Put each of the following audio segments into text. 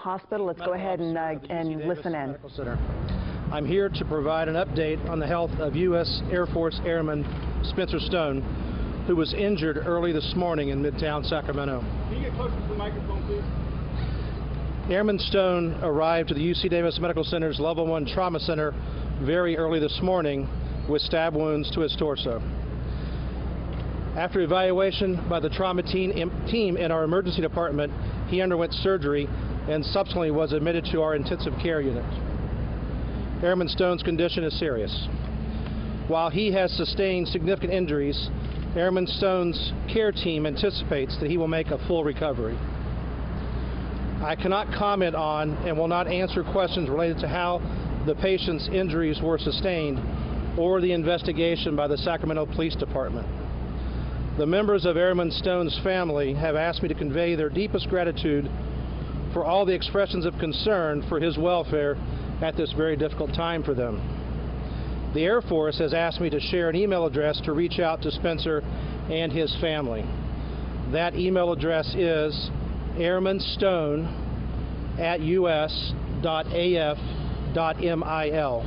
hospital. Let's go ahead and listen in. I'm here to provide an update on the health of U.S. Air Force Airman Spencer Stone, who was injured early this morning in Midtown Sacramento. Can you get closer to the microphone, please? Airman Stone arrived to the UC Davis Medical Center's Level 1 Trauma Center very early this morning with stab wounds to his torso. After evaluation by the trauma team in our emergency department, he underwent surgery and subsequently was admitted to our intensive care unit. Airman Stone's condition is serious. While he has sustained significant injuries, Airman Stone's care team anticipates that he will make a full recovery. I cannot comment on and will not answer questions related to how the patient's injuries were sustained or the investigation by the Sacramento Police Department. The members of Airman Stone's family have asked me to convey their deepest gratitude for all the expressions of concern for his welfare at this very difficult time for them. The Air Force has asked me to share an email address to reach out to Spencer and his family. That email address is airmanstone@us.af.mil.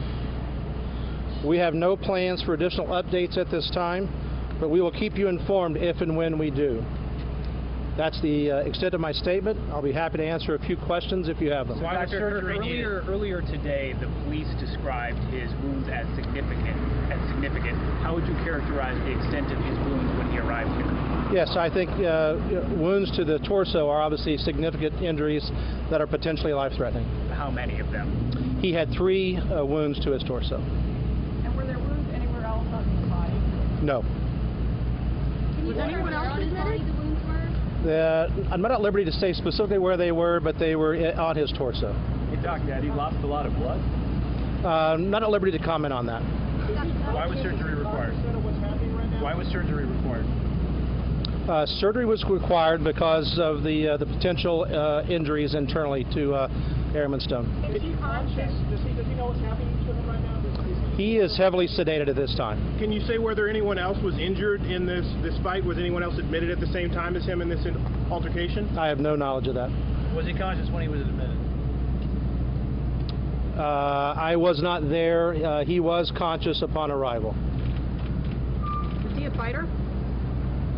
We have no plans for additional updates at this time, but we will keep you informed if and when we do. That's the extent of my statement. I'll be happy to answer a few questions if you have them. Earlier today, the police described his wounds as significant. How would you characterize the extent of his wounds when he arrived here? Yes, I think wounds to the torso are obviously significant injuries that are potentially life-threatening. How many of them? He had 3 wounds to his torso. And were there wounds anywhere else on his body? No. Was anyone else admitted? I'm not at liberty to say specifically where they were, but they were on his torso. Hey, Doc, had he lost a lot of blood? Not at liberty to comment on that. Why was surgery required? Why was surgery required? Surgery was required because of the potential injuries internally to Airman Stone. Is he conscious? Does he know what's happening to him right now? He is heavily sedated at this time. Can you say whether anyone else was injured in this fight? Was anyone else admitted at the same time as him in this altercation? I have no knowledge of that. Was he conscious when he was admitted? I was not there. He was conscious upon arrival. Is he a fighter?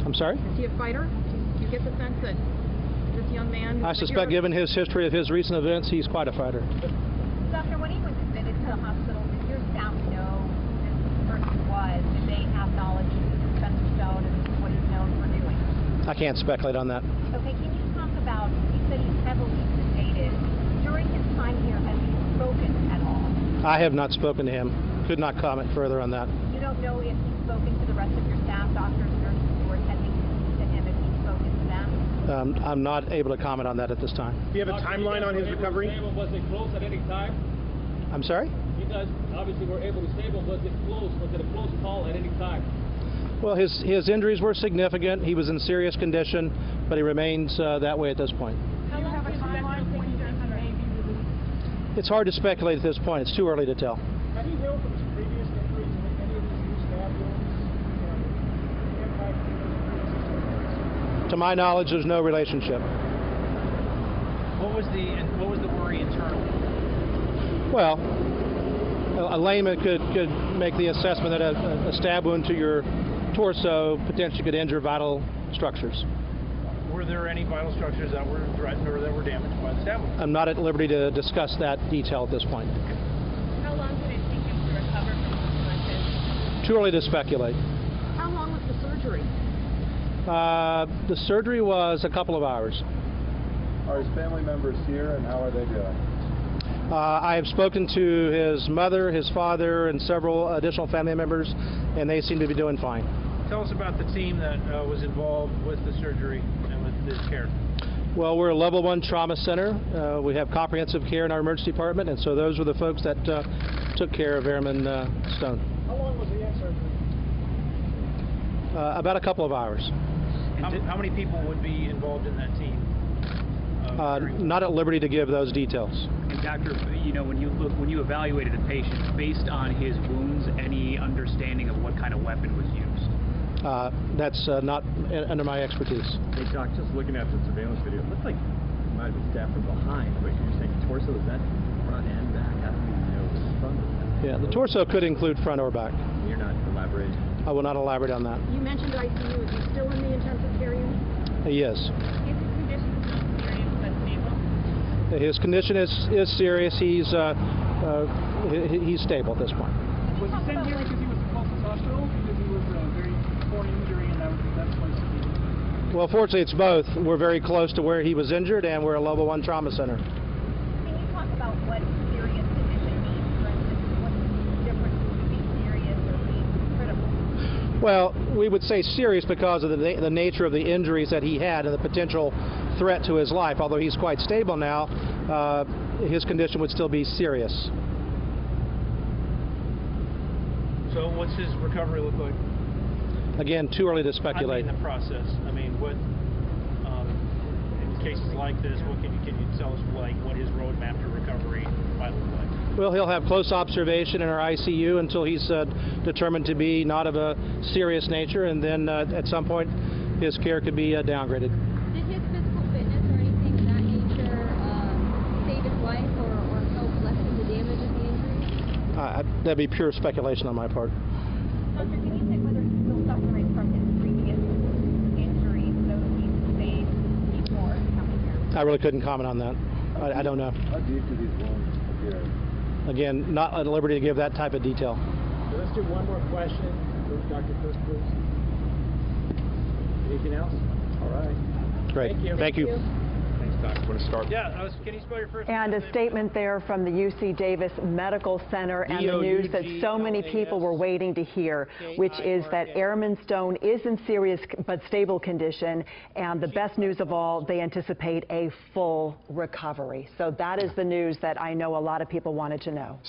I'm sorry? Is he a fighter? Do you get the sense that this young man... I suspect, given his history of his recent events, he's quite a fighter. Doctor, when he was admitted to the hospital, did your staff know who this person was? Did they have knowledge of Spencer Stone and what he's known for doing? I can't speculate on that. Okay, can you talk about, you said he's heavily sedated. During his time here, has he spoken at all? I have not spoken to him. Could not comment further on that. You don't know if he's spoken to the rest of your staff, doctors, nurses who are attending to him, if he's spoken to them? I'm not able to comment on that at this time. Do you have a timeline on his recovery? Was it closed at any time? I'm sorry? You guys obviously were able to stable. Was it closed? Was it a close call at any time? Well, his injuries were significant. He was in serious condition, but he remains that way at this point. Do you have a timeline when he may be released? It's hard to speculate at this point. It's too early to tell. Have you healed from his previous injuries and any of these new stab wounds? To my knowledge, there's no relationship. What was the worry internally? Well, a layman could make the assessment that a stab wound to your torso potentially could injure vital structures. Were there any vital structures that were threatened or that were damaged by the stab wound? I'm not at liberty to discuss that detail at this point. How long did it take him to recover from his punches? Too early to speculate. How long was the surgery? The surgery was a couple of hours. Are his family members here, and how are they doing? I have spoken to his mother, his father, and several additional family members, and they seem to be doing fine. Tell us about the team that was involved with the surgery and with this care. Well, we're a level 1 trauma center. We have comprehensive care in our emergency department, and so those were the folks that took care of Airman Stone. How long was he in surgery? About a couple of hours. How many people would be involved in that team? Not at liberty to give those details. And Doctor, you know, when you evaluated the patient, based on his wounds, any understanding of what kind of weapon was used? That's not under my expertise. Hey, Doc, just looking at the surveillance video, it looked like might have been stabbed from behind, but you're saying torso, is that front and back? How do we know it's front or back? Yeah, the torso could include front or back. You're not elaborating? I will not elaborate on that. You mentioned ICU. Is he still in the intensive care unit? He is. Is his condition not serious but stable? His condition is serious. He's stable at this point. Was he sent here because he was the closest hospital? Because he was a very torn injury and that was the best place to be? Well, fortunately, it's both. We're very close to where he was injured, and we're a level 1 trauma center. Can you talk about what serious condition means? For instance, what's the difference between serious or being critical? Well, we would say serious because of the nature of the injuries that he had and the potential threat to his life. Although he's quite stable now, his condition would still be serious. So what's his recovery look like? Again, too early to speculate. I mean, the process. I mean, what in cases like this, what can you tell us what his roadmap to recovery might look like? Well, he'll have close observation in our ICU until he's determined to be not of a serious nature, and then at some point his care could be downgraded. Did his physical fitness or anything of that nature save his life or help lessen the damage of the injury? That'd be pure speculation on my part. Doctor, can you say whether he's still suffering from his previous injuries, so he's stayed before coming here? I really couldn't comment on that. I don't know. How deep do these wounds appear? Again, not at liberty to give that type of detail. So let's do one more question for Dr. First, please. Anything else? All right. Great. Thank you. Thanks, Doc. Want to start? Yeah, can you spell your first And name? a statement there from the UC Davis Medical Center and the news that so many people were waiting to hear, which is that Airman Stone is in serious but stable condition, and the best news of all, they anticipate a full recovery. So that is the news that I know a lot of people wanted to know.